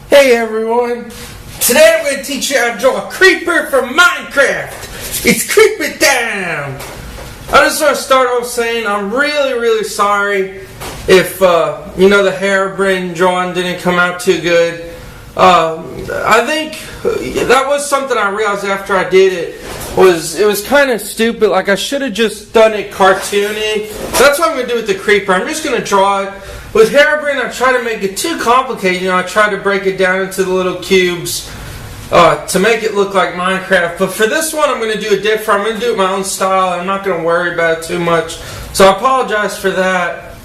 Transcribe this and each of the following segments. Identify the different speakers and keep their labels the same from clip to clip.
Speaker 1: Hey everyone! Today I'm going to teach you how to draw a creeper from Minecraft! It's Creep It Down! I just want to start off saying I'm really sorry if, the harebrained drawing didn't come out too good. I think that was something I realized after I did it. It was kind of stupid. Like, I should have just done it cartoony. That's what I'm going to do with the creeper. I'm just going to draw it. With harebrained, I try to make it too complicated. I try to break it down into the little cubes to make it look like Minecraft. But for this one, I'm going to do it different. I'm going to do it my own style. I'm not going to worry about it too much. So I apologize for that.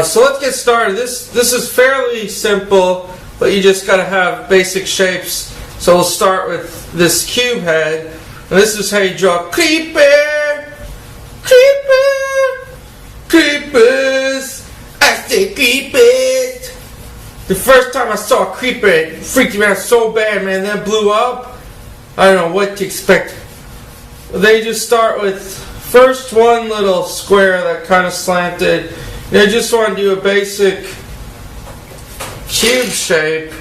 Speaker 1: So let's get started. This is fairly simple, but you just got to have basic shapes. So we'll start with this cube head. And this is how you draw creeper, creepers. I say creepers. The first time I saw a creeper, it freaked me out so bad, man. Then it blew up. I don't know what to expect. They just start with first one little square that kind of slanted. I just want to do a basic cube shape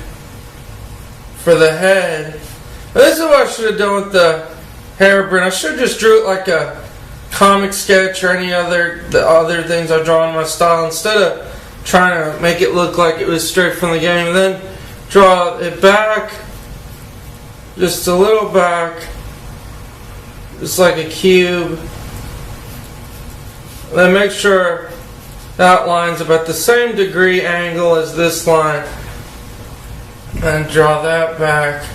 Speaker 1: for the head. Now, this is what I should have done with the harebrained. I should have just drew it like a comic sketch or any other things I draw in my style, instead of trying to make it look like it was straight from the game. And then draw it back, just a little back, just like a cube. And then make sure that line's about the same degree angle as this line, and draw that back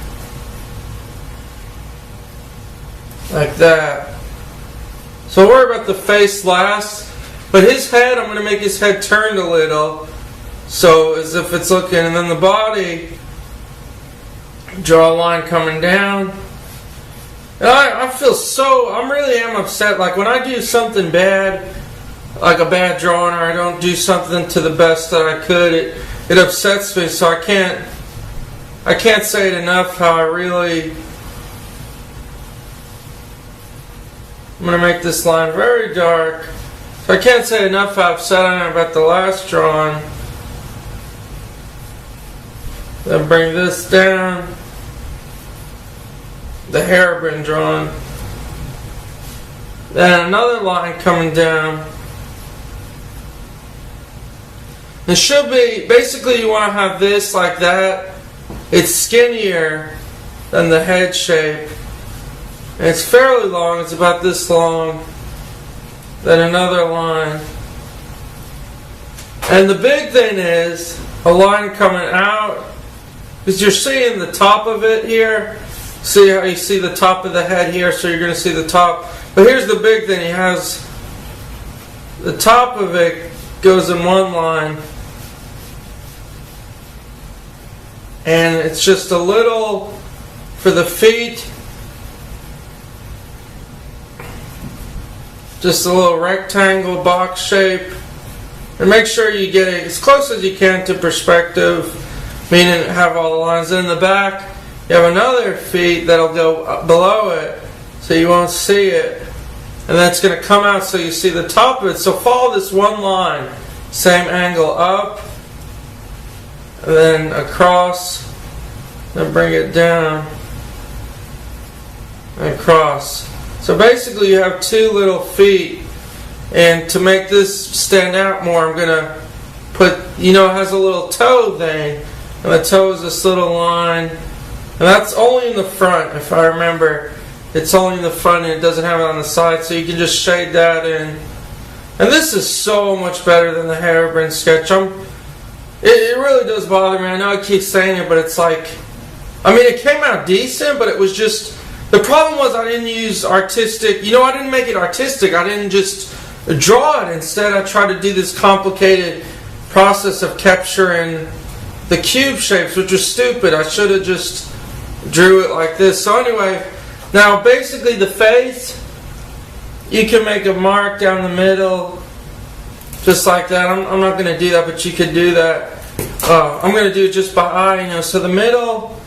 Speaker 1: like that. So worry about the face last, but his head, I'm going to make his head turned a little, so as if it's looking, and then the body, draw a line coming down. And I really am upset, like when I do something bad, like a bad drawing, or I don't do something to the best that I could, it upsets me, so I can't say it enough how I'm going to make this line very dark. So I can't say enough how upset I am about the last drawing. Then bring this down. The harebrained drawing. Then another line coming down. It should be, basically you want to have this like that. It's skinnier than the head shape. And it's fairly long, it's about this long. Then another line. And the big thing is a line coming out, because you're seeing the top of it here. See how you see the top of the head here, so you're going to see the top. But here's the big thing, he has the top of it goes in one line. And it's just a little for the feet. Just a little rectangle box shape. And make sure you get it as close as you can to perspective, meaning have all the lines. In the back, you have another feet that'll go below it, so you won't see it. And then it's going to come out so you see the top of it. So follow this one line, same angle up, and then across, then bring it down, and across. So basically you have two little feet, and to make this stand out more, I'm going to put, it has a little toe thing, and the toe is this little line, and that's only in the front, if I remember. It's only in the front and it doesn't have it on the side, so you can just shade that in. And this is so much better than the harebrained sketch. It really does bother me. I know I keep saying it, but it's like, it came out decent, but it was just, the problem was I didn't use artistic, I didn't make it artistic. I didn't just draw it. Instead, I tried to do this complicated process of capturing the cube shapes, which was stupid. I should have just drew it like this. So anyway, now basically the face, you can make a mark down the middle, just like that. I'm not going to do that, but you could do that. I'm going to do it just by eye, So the middle,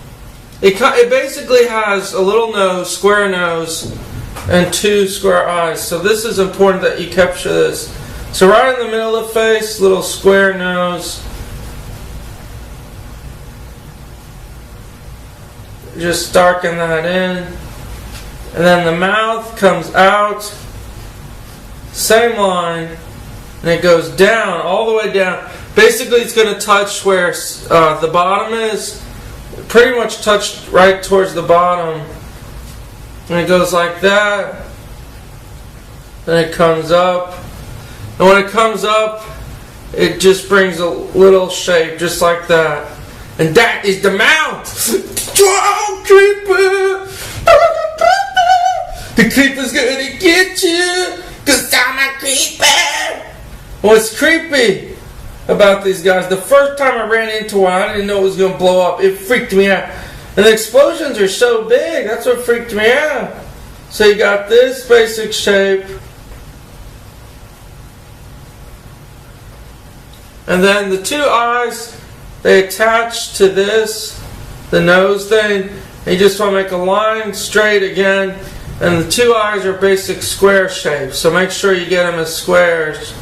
Speaker 1: it basically has a little nose, square nose, and two square eyes. So this is important that you capture this. So right in the middle of the face, little square nose, Just darken that in. And then the mouth comes out. Same line. And it goes down, all the way down. Basically, it's going to touch where the bottom is. Pretty much touched right towards the bottom. And it goes like that. Then it comes up. And when it comes up, it just brings a little shape, just like that. And that is the mouth! Oh, creeper! The creeper's gonna get you! 'Cause I'm a creeper! What's creepy about these guys? The first time I ran into one, I didn't know it was gonna blow up. It freaked me out. And the explosions are so big, that's what freaked me out. So you got this basic shape. And then the two eyes, they attach to this, the nose thing. And you just want to make a line straight again. And the two eyes are basic square shapes. So make sure you get them as squares.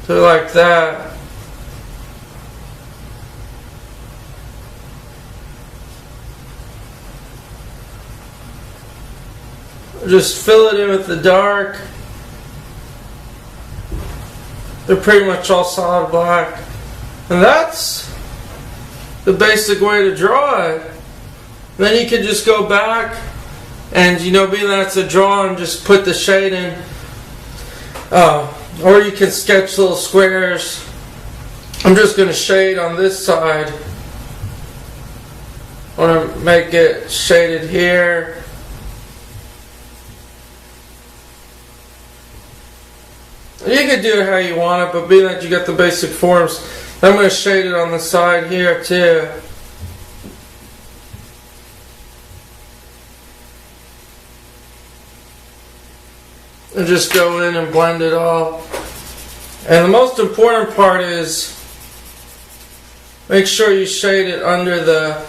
Speaker 1: So like that. Just fill it in with the dark. They're pretty much all solid black. And that's the basic way to draw it. Then you can just go back and, you know, being that it's a drawing, just put the shade in. Or you can sketch little squares. I'm just going to shade on this side. I want to make it shaded here. You can do it how you want it, but being that you got the basic forms, I'm going to shade it on the side here too. And just go in and blend it all. And the most important part is make sure you shade it under the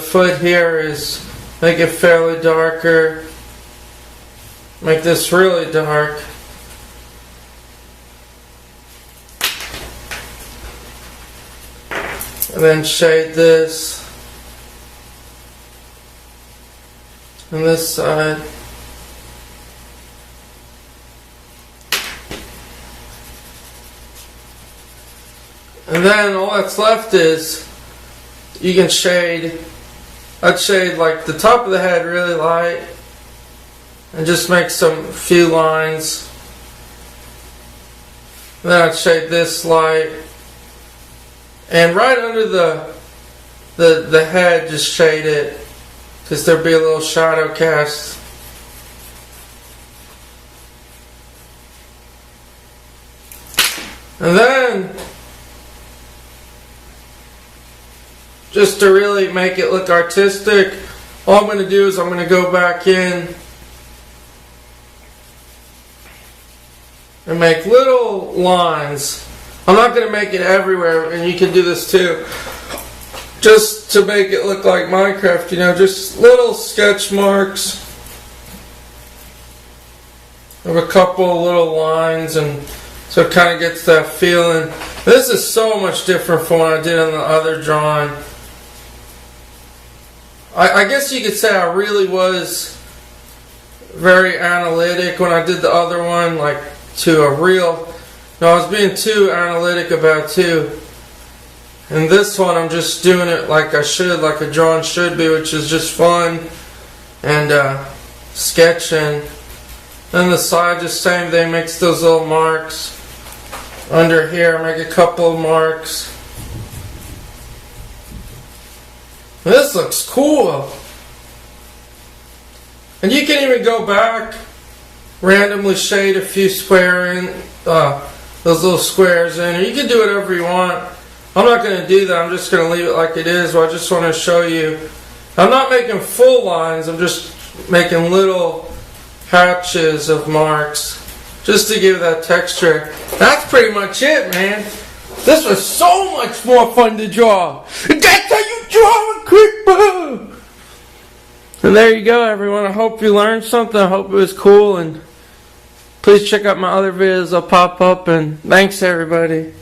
Speaker 1: foot here. Is make it fairly darker. Make this really dark. And then shade this on this side. And then all that's left is you can shade. I'd shade like the top of the head really light and just make some few lines. And then I'd shade this light. And right under the head, just shade it, because there'll be a little shadow cast. And then, just to really make it look artistic, all I'm going to do is I'm going to go back in and make little lines. I'm not going to make it everywhere, and you can do this too. Just to make it look like Minecraft, you know, just little sketch marks of a couple little lines, and so it kind of gets that feeling. This is so much different from what I did on the other drawing. I guess you could say I really was very analytic when I did the other one, like to a real... No, I was being too analytic about too. And this one, I'm just doing it like I should, like a drawing should be, which is just fun and sketching. Then the side, just same thing, makes those little marks. Under here, make a couple of marks. This looks cool. And you can even go back, randomly shade a few those little squares in. You can do whatever you want. I'm not going to do that. I'm just going to leave it like it is. But I just want to show you. I'm not making full lines. I'm just making little patches of marks just to give that texture. That's pretty much it, man. This was so much more fun to draw. That's how you draw a creeper. And there you go, everyone. I hope you learned something. I hope it was cool. And please check out my other videos. They'll pop up. And thanks, everybody.